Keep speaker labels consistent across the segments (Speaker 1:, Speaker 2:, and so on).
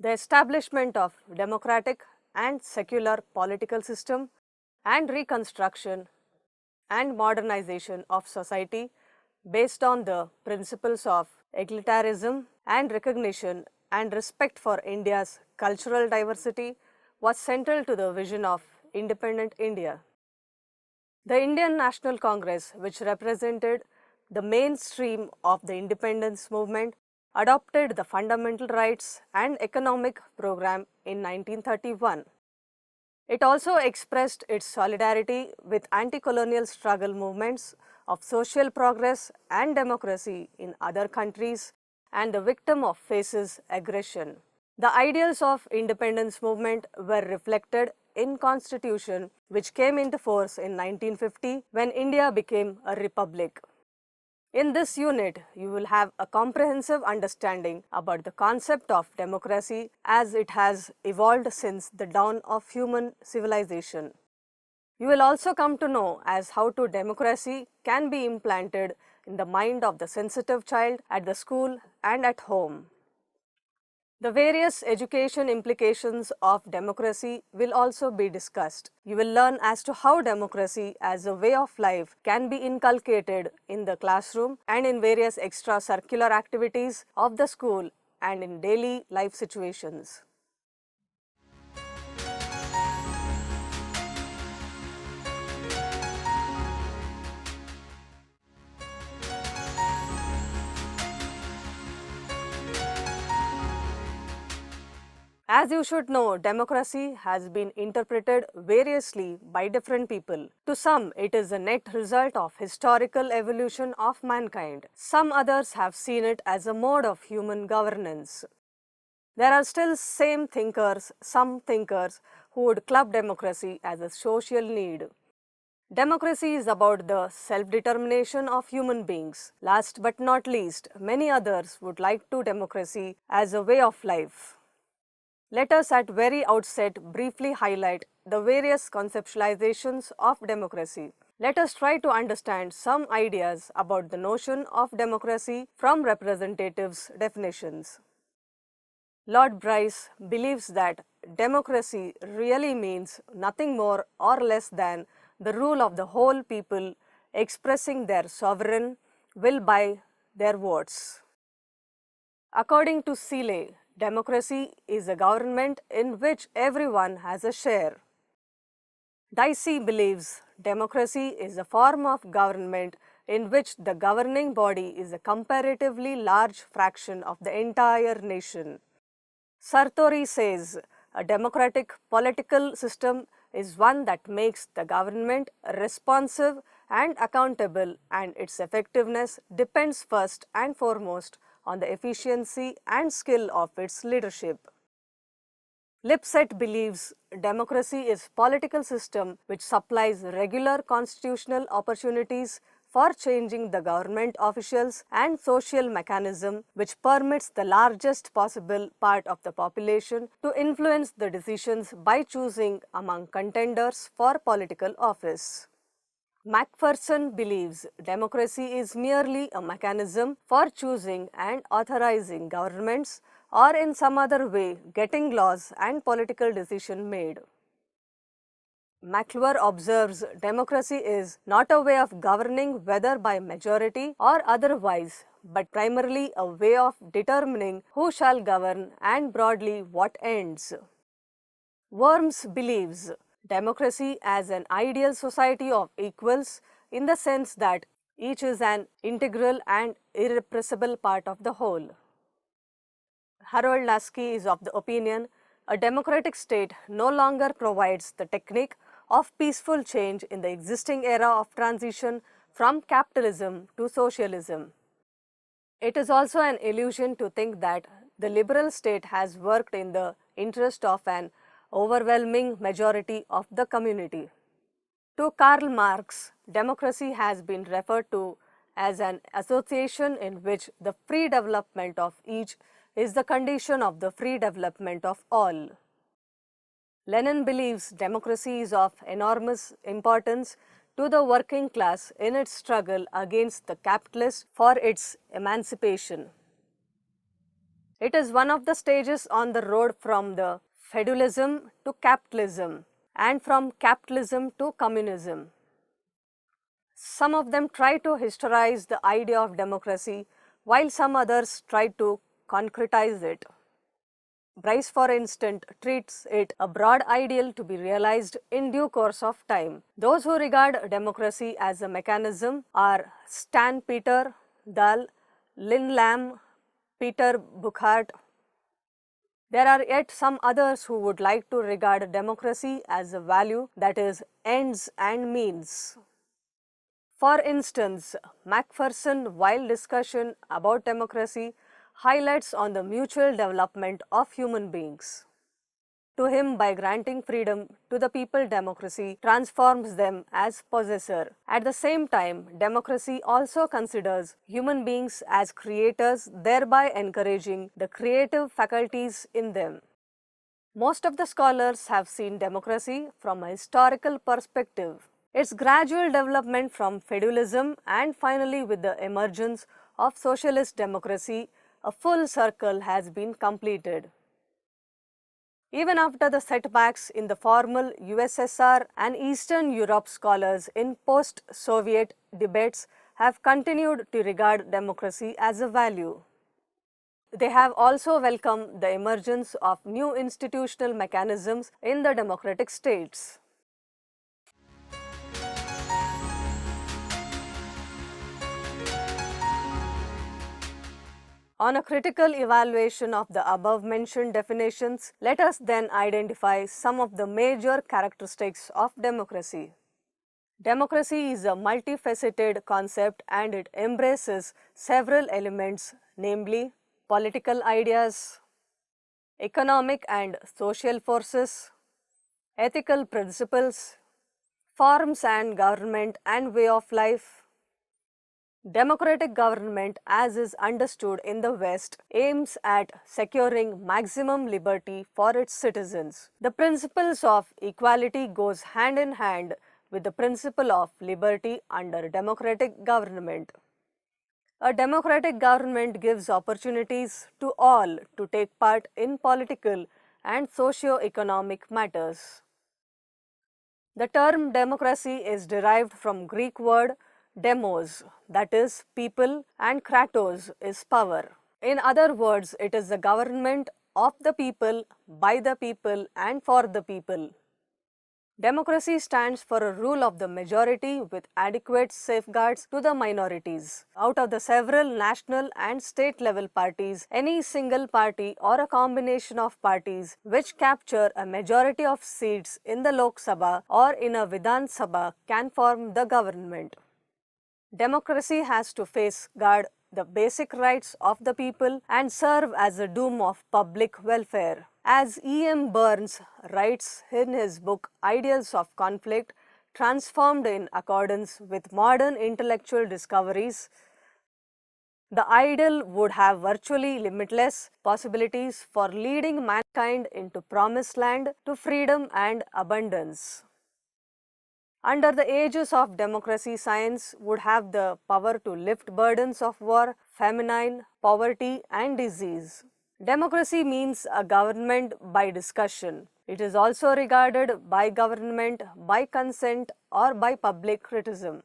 Speaker 1: The establishment of democratic and secular political system and reconstruction and modernization of society based on the principles of egalitarianism and recognition and respect for India's cultural diversity was central to the vision of independent India. The Indian National Congress, which represented the mainstream of the independence movement, adopted the Fundamental Rights and Economic Program in 1931. It also expressed its solidarity with anti-colonial struggle movements of social progress and democracy in other countries and the victim of faces aggression. The ideals of independence movement were reflected in Constitution which came into force in 1950 when India became a republic. In this unit, you will have a comprehensive understanding about the concept of democracy as it has evolved since the dawn of human civilization. You will also come to know as how to democracy can be implanted in the mind of the sensitive child at the school and at home. The various education implications of democracy will also be discussed. You will learn as to how democracy as a way of life can be inculcated in the classroom and in various extracurricular activities of the school and in daily life situations. As you should know, democracy has been interpreted variously by different people. To some, it is a net result of historical evolution of mankind. Some others have seen it as a mode of human governance. There are still some thinkers who would club democracy as a social need. Democracy is about the self-determination of human beings. Last but not least, many others would like to democracy as a way of life. Let us at very outset briefly highlight the various conceptualizations of democracy. Let us try to understand some ideas about the notion of democracy from representatives' definitions. Lord Bryce believes that democracy really means nothing more or less than the rule of the whole people expressing their sovereign will by their votes. According to Seeley, democracy is a government in which everyone has a share. Dicey believes democracy is a form of government in which the governing body is a comparatively large fraction of the entire nation. Sartori says a democratic political system is one that makes the government responsive and accountable, and its effectiveness depends first and foremost on the efficiency and skill of its leadership. Lipset believes democracy is political system which supplies regular constitutional opportunities for changing the government officials and social mechanism which permits the largest possible part of the population to influence the decisions by choosing among contenders for political office. Macpherson believes democracy is merely a mechanism for choosing and authorizing governments or in some other way getting laws and political decision made. McClure observes democracy is not a way of governing whether by majority or otherwise, but primarily a way of determining who shall govern and broadly what ends. Worms believes democracy as an ideal society of equals in the sense that each is an integral and irrepressible part of the whole. Harold Lasky is of the opinion a democratic state no longer provides the technique of peaceful change in the existing era of transition from capitalism to socialism. It is also an illusion to think that the liberal state has worked in the interest of an overwhelming majority of the community. To Karl Marx, democracy has been referred to as an association in which the free development of each is the condition of the free development of all. Lenin believes democracy is of enormous importance to the working class in its struggle against the capitalists for its emancipation. It is one of the stages on the road from the feudalism to capitalism and from capitalism to communism. Some of them try to historize the idea of democracy, while some others try to concretize it. Bryce, for instance, treats it a broad ideal to be realized in due course of time. Those who regard democracy as a mechanism are Stan Peter, Dahl, Lin Lam, Peter Buchart. There are yet some others who would like to regard democracy as a value that is ends and means. For instance, Macpherson, while discussion about democracy, highlights on the mutual development of human beings. To him, by granting freedom to the people, democracy transforms them as possessor. At the same time, democracy also considers human beings as creators, thereby encouraging the creative faculties in them. Most of the scholars have seen democracy from a historical perspective. Its gradual development from feudalism and finally with the emergence of socialist democracy, a full circle has been completed. Even after the setbacks in the formal USSR and Eastern Europe, scholars in post-Soviet debates have continued to regard democracy as a value. They have also welcomed the emergence of new institutional mechanisms in the democratic states. On a critical evaluation of the above-mentioned definitions, let us then identify some of the major characteristics of democracy. Democracy is a multifaceted concept and it embraces several elements, namely political ideas, economic and social forces, ethical principles, forms and government and way of life. Democratic government, as is understood in the West, aims at securing maximum liberty for its citizens. The principles of equality goes hand in hand with the principle of liberty under democratic government. A democratic government gives opportunities to all to take part in political and socio-economic matters. The term democracy is derived from Greek word demos, that is people, and kratos is power. In other words, it is the government of the people, by the people and for the people. Democracy stands for a rule of the majority with adequate safeguards to the minorities. Out of the several national and state level parties, any single party or a combination of parties which capture a majority of seats in the Lok Sabha or in a Vidhan Sabha can form the government. Democracy has to safeguard the basic rights of the people and serve as a doom of public welfare. As E.M. Burns writes in his book Ideals of Conflict, transformed in accordance with modern intellectual discoveries, the ideal would have virtually limitless possibilities for leading mankind into promised land to freedom and abundance. Under the aegis of democracy, science would have the power to lift burdens of war, famine, poverty and disease. Democracy means a government by discussion. It is also regarded by government by consent or by public criticism.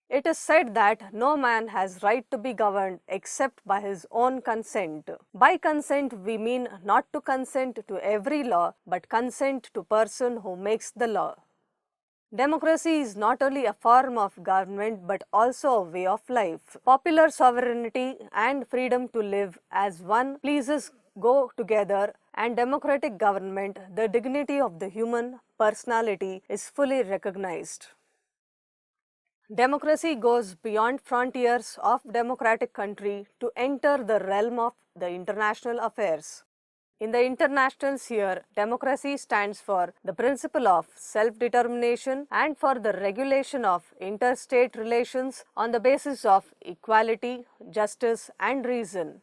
Speaker 1: It is said that no man has right to be governed except by his own consent. By consent we mean not to consent to every law but consent to person who makes the law. Democracy is not only a form of government but also a way of life. Popular sovereignty and freedom to live as one pleases go together, and democratic government, the dignity of the human personality, is fully recognized. Democracy goes beyond frontiers of democratic country to enter the realm of the international affairs. In the international sphere, democracy stands for the principle of self-determination and for the regulation of interstate relations on the basis of equality, justice and reason.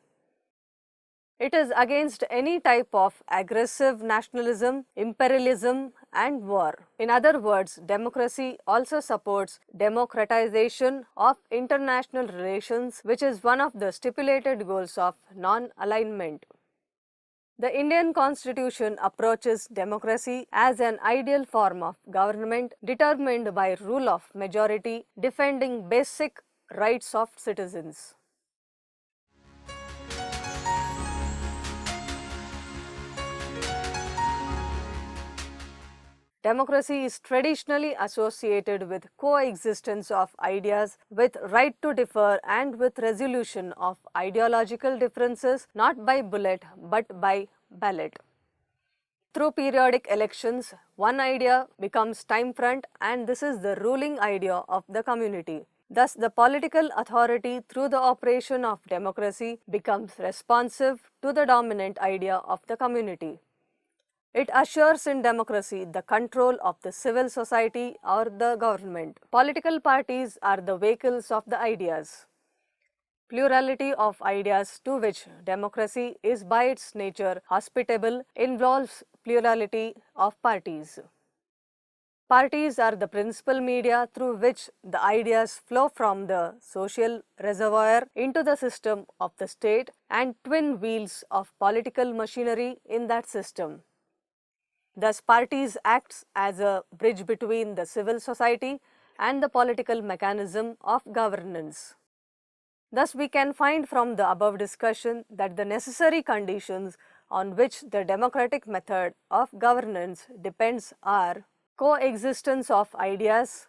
Speaker 1: It is against any type of aggressive nationalism, imperialism and war. In other words, democracy also supports democratization of international relations, which is one of the stipulated goals of non-alignment. The Indian Constitution approaches democracy as an ideal form of government determined by rule of majority, defending basic rights of citizens. Democracy is traditionally associated with coexistence of ideas, with right to differ and with resolution of ideological differences not by bullet but by ballot. Through periodic elections, one idea becomes time front and this is the ruling idea of the community. Thus, the political authority through the operation of democracy becomes responsive to the dominant idea of the community. It assures in democracy the control of the civil society or the government. Political parties are the vehicles of the ideas. Plurality of ideas, to which democracy is by its nature hospitable, involves plurality of parties. Parties are the principal media through which the ideas flow from the social reservoir into the system of the state and twin wheels of political machinery in that system. Thus, parties act as a bridge between the civil society and the political mechanism of governance. Thus, we can find from the above discussion that the necessary conditions on which the democratic method of governance depends are coexistence of ideas,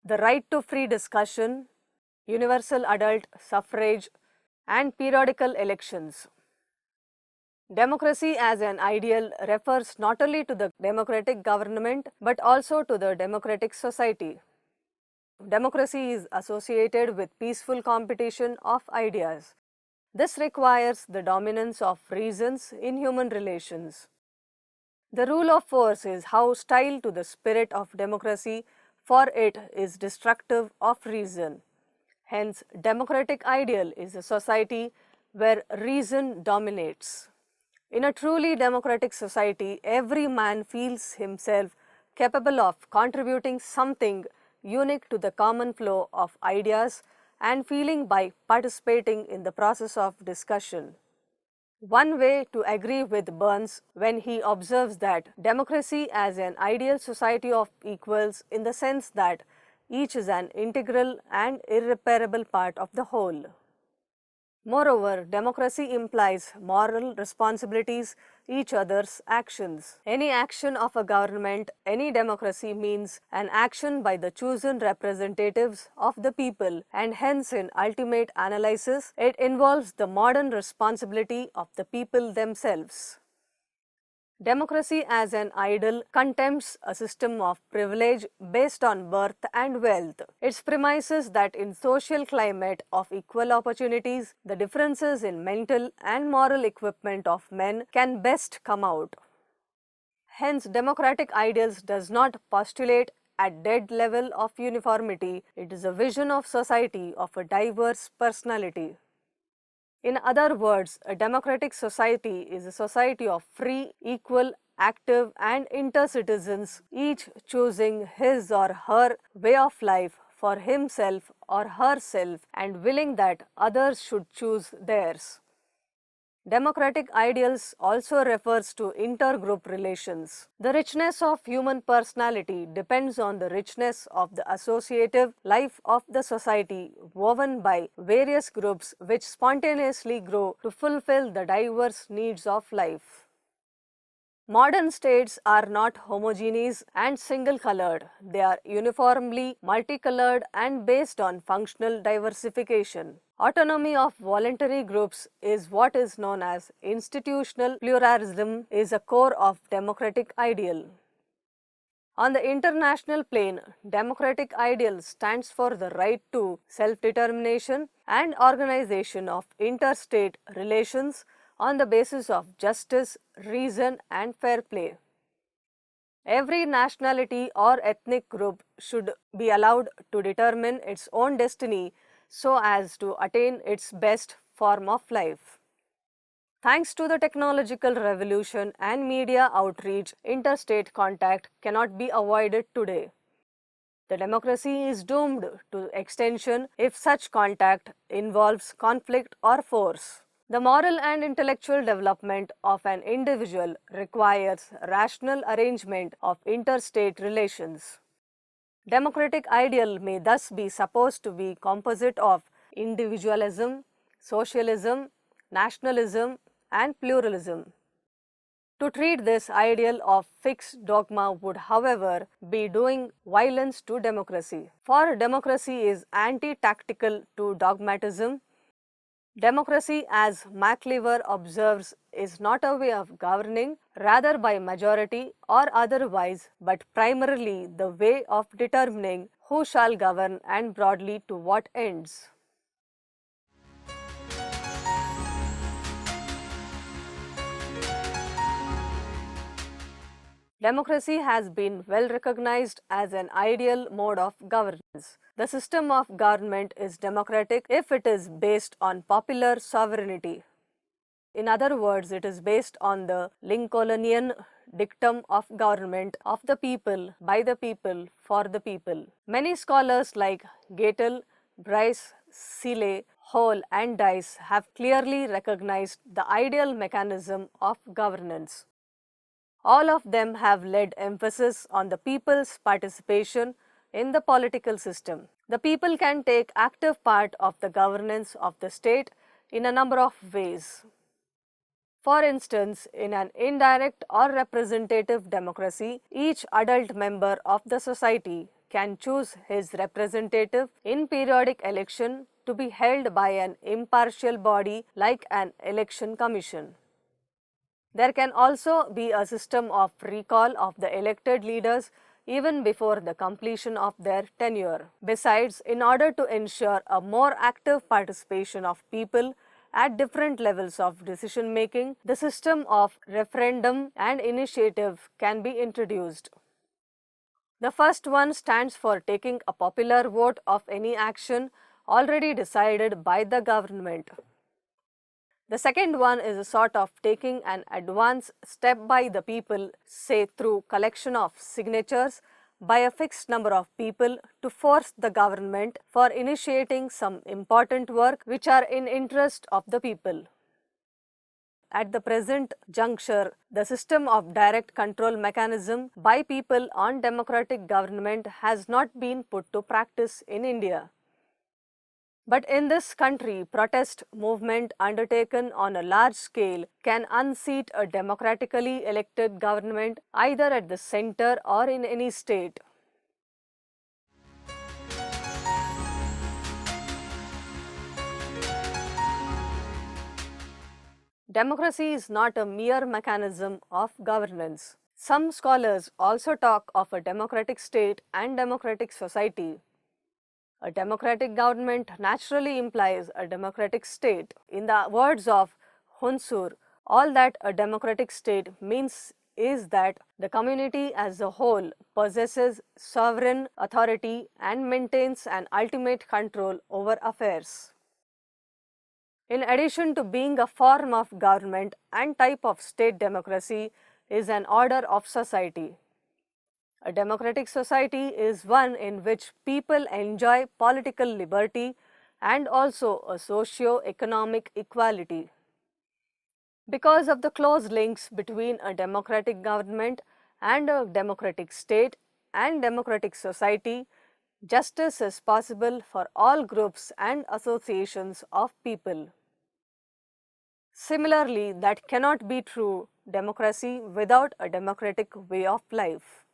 Speaker 1: the right to free discussion, universal adult suffrage, and periodical elections. Democracy as an ideal refers not only to the democratic government but also to the democratic society. Democracy is associated with peaceful competition of ideas. This requires the dominance of reasons in human relations. The rule of force is hostile to the spirit of democracy, for it is destructive of reason. Hence, democratic ideal is a society where reason dominates. In a truly democratic society, every man feels himself capable of contributing something unique to the common flow of ideas and feeling by participating in the process of discussion. One way to agree with Burns when he observes that democracy as an ideal society of equals in the sense that each is an integral and irreparable part of the whole. Moreover, democracy implies moral responsibilities, each other's actions. Any action of a government, any democracy means an action by the chosen representatives of the people, and hence in ultimate analysis, it involves the modern responsibility of the people themselves. Democracy as an ideal contemns a system of privilege based on birth and wealth. Its premises that in social climate of equal opportunities, the differences in mental and moral equipment of men can best come out. Hence, democratic ideals does not postulate a dead level of uniformity. It is a vision of society of a diverse personality. In other words, a democratic society is a society of free, equal, active and inter-citizens, each choosing his or her way of life for himself or herself and willing that others should choose theirs. Democratic ideals also refers to intergroup relations. The richness of human personality depends on the richness of the associative life of the society woven by various groups which spontaneously grow to fulfill the diverse needs of life. Modern states are not homogeneous and single-colored. They are uniformly multicolored and based on functional diversification. Autonomy of voluntary groups is what is known as institutional pluralism is a core of democratic ideal. On the international plane, democratic ideal stands for the right to self-determination and organization of interstate relations on the basis of justice, reason, and fair play. Every nationality or ethnic group should be allowed to determine its own destiny so as to attain its best form of life. Thanks to the technological revolution and media outreach, interstate contact cannot be avoided today. The democracy is doomed to extinction if such contact involves conflict or force. The moral and intellectual development of an individual requires rational arrangement of interstate relations. Democratic ideal may thus be supposed to be composite of individualism, socialism, nationalism, and pluralism. To treat this ideal of fixed dogma would, however, be doing violence to democracy. For democracy is anti-tactical to dogmatism. Democracy, as MacLever observes, is not a way of governing, rather by majority or otherwise, but primarily the way of determining who shall govern and broadly to what ends. Democracy has been well recognized as an ideal mode of governance. The system of government is democratic if it is based on popular sovereignty. In other words, it is based on the Lincolnian dictum of government of the people, by the people, for the people. Many scholars like Gatel, Bryce, Seeley, Hall and Dice have clearly recognized the ideal mechanism of governance. All of them have laid emphasis on the people's participation in the political system. The people can take active part of the governance of the state in a number of ways. For instance, in an indirect or representative democracy, each adult member of the society can choose his representative in periodic election to be held by an impartial body like an election commission. There can also be a system of recall of the elected leaders even before the completion of their tenure. Besides, in order to ensure a more active participation of people at different levels of decision making, the system of referendum and initiative can be introduced. The first one stands for taking a popular vote of any action already decided by the government. The second one is a sort of taking an advance step by the people, say through collection of signatures by a fixed number of people to force the government for initiating some important work which are in interest of the people. At the present juncture, the system of direct control mechanism by people on democratic government has not been put to practice in India. But in this country, protest movement undertaken on a large scale can unseat a democratically elected government either at the center or in any state. Democracy is not a mere mechanism of governance. Some scholars also talk of a democratic state and democratic society. A democratic government naturally implies a democratic state. In the words of Hunsur, all that a democratic state means is that the community as a whole possesses sovereign authority and maintains an ultimate control over affairs. In addition to being a form of government and type of state, democracy is an order of society. A democratic society is one in which people enjoy political liberty and also a socio-economic equality. Because of the close links between a democratic government and a democratic state and democratic society, justice is possible for all groups and associations of people. Similarly, that cannot be true democracy without a democratic way of life.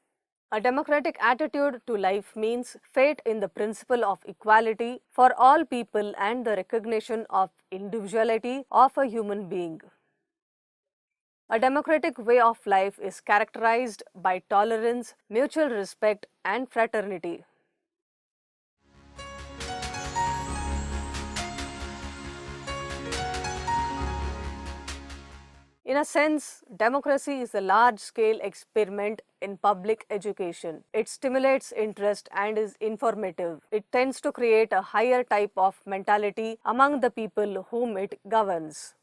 Speaker 1: A democratic attitude to life means faith in the principle of equality for all people and the recognition of individuality of a human being. A democratic way of life is characterized by tolerance, mutual respect, and fraternity. In a sense, democracy is a large-scale experiment in public education. It stimulates interest and is informative. It tends to create a higher type of mentality among the people whom it governs.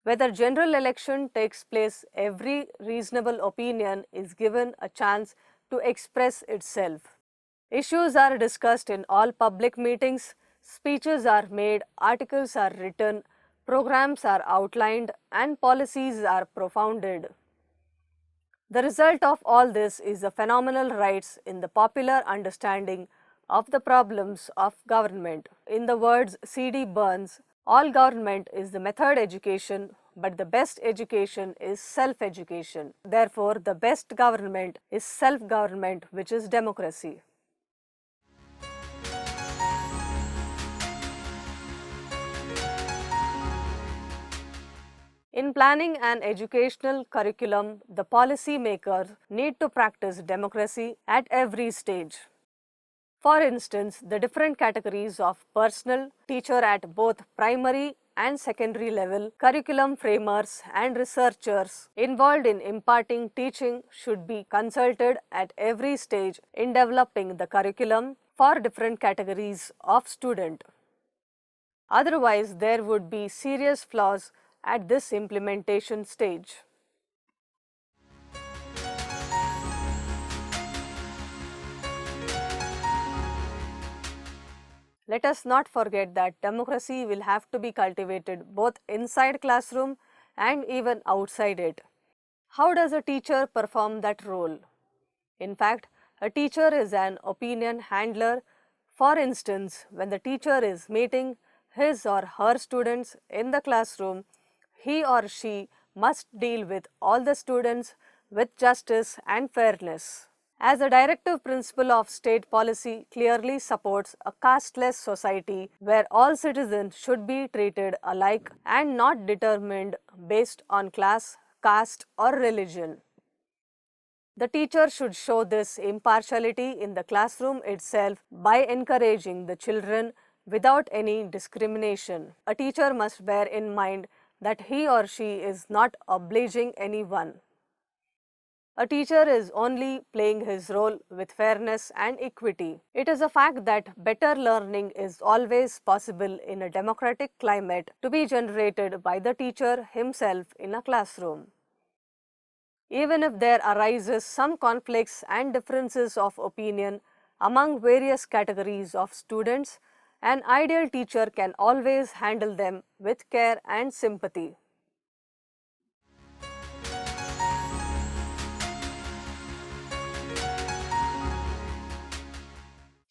Speaker 1: Whether general election takes place, every reasonable opinion is given a chance to express itself. Issues are discussed in all public meetings, speeches are made, articles are written, programs are outlined, and policies are propounded. The result of all this is a phenomenal rise in the popular understanding of the problems of government. In the words C.D. Burns, all government is the method education, but the best education is self-education. Therefore, the best government is self-government, which is democracy. In planning an educational curriculum, the policy makers need to practice democracy at every stage. For instance, the different categories of personnel, teacher at both primary and secondary level, curriculum framers and researchers involved in imparting teaching should be consulted at every stage in developing the curriculum for different categories of student. Otherwise, there would be serious flaws at this implementation stage. Let us not forget that democracy will have to be cultivated both inside classroom and even outside it. How does a teacher perform that role? In fact, a teacher is an opinion handler. For instance, when the teacher is meeting his or her students in the classroom, he or she must deal with all the students with justice and fairness. As a directive principle of state policy clearly supports a casteless society where all citizens should be treated alike and not determined based on class, caste, or religion. The teacher should show this impartiality in the classroom itself by encouraging the children without any discrimination. A teacher must bear in mind that he or she is not obliging anyone. A teacher is only playing his role with fairness and equity. It is a fact that better learning is always possible in a democratic climate to be generated by the teacher himself in a classroom. Even if there arises some conflicts and differences of opinion among various categories of students, an ideal teacher can always handle them with care and sympathy.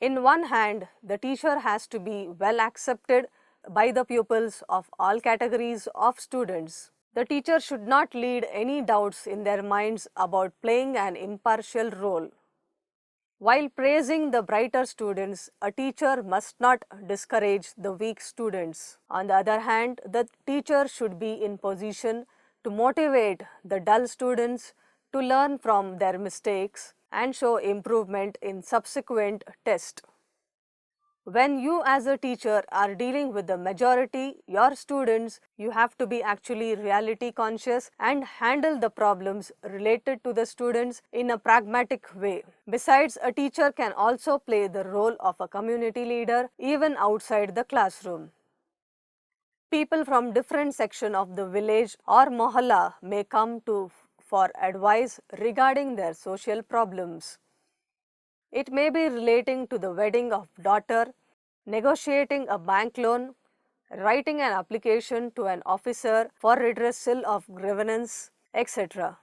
Speaker 1: In one hand, the teacher has to be well accepted by the pupils of all categories of students. The teacher should not lead any doubts in their minds about playing an impartial role. While praising the brighter students, a teacher must not discourage the weak students. On the other hand, the teacher should be in position to motivate the dull students to learn from their mistakes and show improvement in subsequent tests. When you as a teacher are dealing with the majority, your students, you have to be actually reality conscious and handle the problems related to the students in a pragmatic way. Besides, a teacher can also play the role of a community leader even outside the classroom. People from different sections of the village or mohalla may come to for advice regarding their social problems. It may be relating to the wedding of daughter, negotiating a bank loan, writing an application to an officer for redressal of grievance, etc.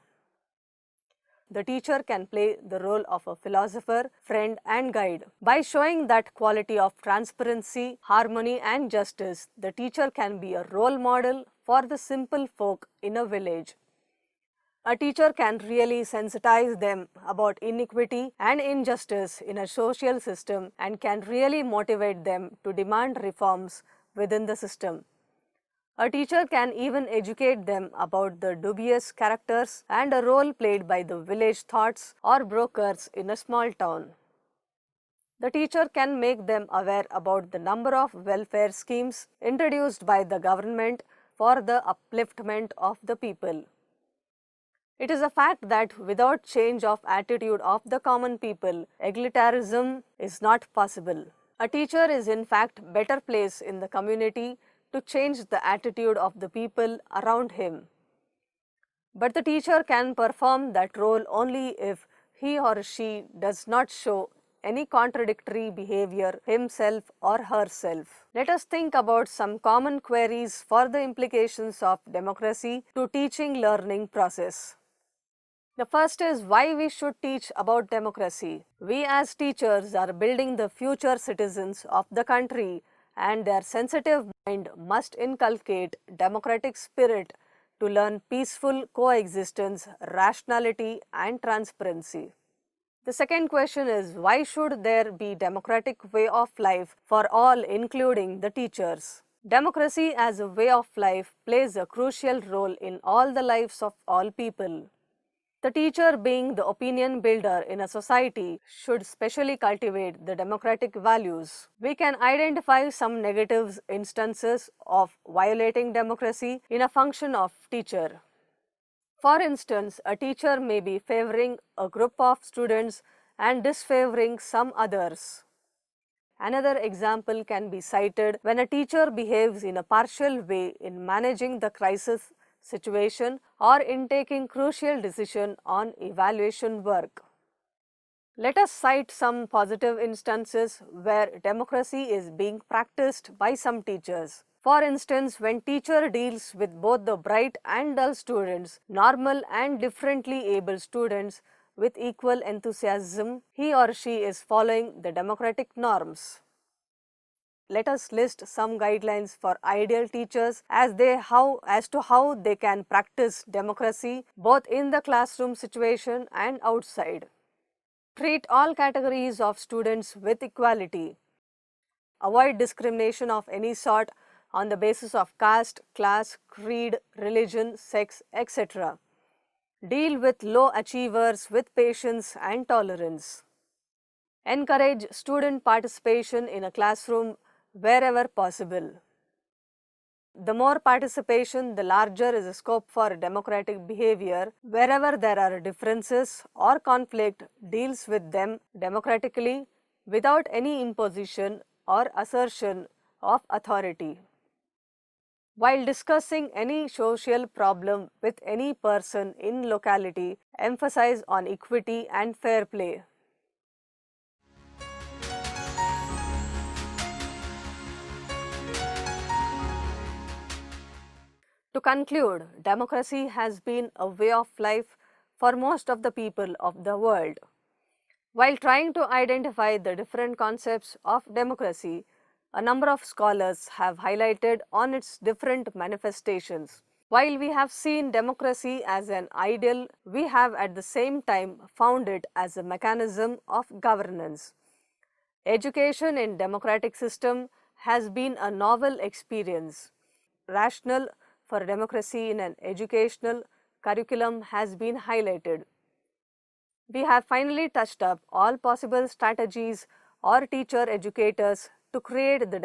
Speaker 1: the teacher can play the role of a philosopher, friend, and guide. By showing that quality of transparency, harmony, and justice, the teacher can be a role model for the simple folk in a village. A teacher can really sensitize them about inequity and injustice in a social system and can really motivate them to demand reforms within the system. A teacher can even educate them about the dubious characters and a role played by the village thoughts or brokers in a small town. The teacher can make them aware about the number of welfare schemes introduced by the government for the upliftment of the people. It is a fact that without change of attitude of the common people, egalitarianism is not possible. A teacher is in fact better placed in the community to change the attitude of the people around him. But the teacher can perform that role only if he or she does not show any contradictory behavior himself or herself. Let us think about some common queries for the implications of democracy to teaching learning process. The first is why we should teach about democracy. We as teachers are building the future citizens of the country, and their sensitive mind must inculcate democratic spirit to learn peaceful coexistence, rationality, and transparency. The second question is why should there be democratic way of life for all, including the teachers? Democracy as a way of life plays a crucial role in all the lives of all people. The teacher, being the opinion builder in a society, should specially cultivate the democratic values. We can identify some negative instances of violating democracy in a function of teacher. For instance, a teacher may be favoring a group of students and disfavoring some others. Another example can be cited when a teacher behaves in a partial way in managing the crisis situation or in taking crucial decision on evaluation work. Let us cite some positive instances where democracy is being practiced by some teachers. For instance, when teacher deals with both the bright and dull students, normal and differently able students with equal enthusiasm, he or she is following the democratic norms. Let us list some guidelines for ideal teachers as to how they can practice democracy both in the classroom situation and outside. Treat all categories of students with equality. Avoid discrimination of any sort on the basis of caste, class, creed, religion, sex, etc. Deal with low achievers with patience and tolerance. Encourage student participation in a classroom wherever possible. The more participation, the larger is the scope for democratic behavior. Wherever there are differences or conflict, deals with them democratically without any imposition or assertion of authority. While discussing any social problem with any person in locality, emphasize on equity and fair play. To conclude, democracy has been a way of life for most of the people of the world. While trying to identify the different concepts of democracy, a number of scholars have highlighted on its different manifestations. While we have seen democracy as an ideal, we have at the same time found it as a mechanism of governance. Education in democratic system has been a novel experience. Rationale for democracy in an educational curriculum has been highlighted. We have finally touched up all possible strategies or teacher educators to create the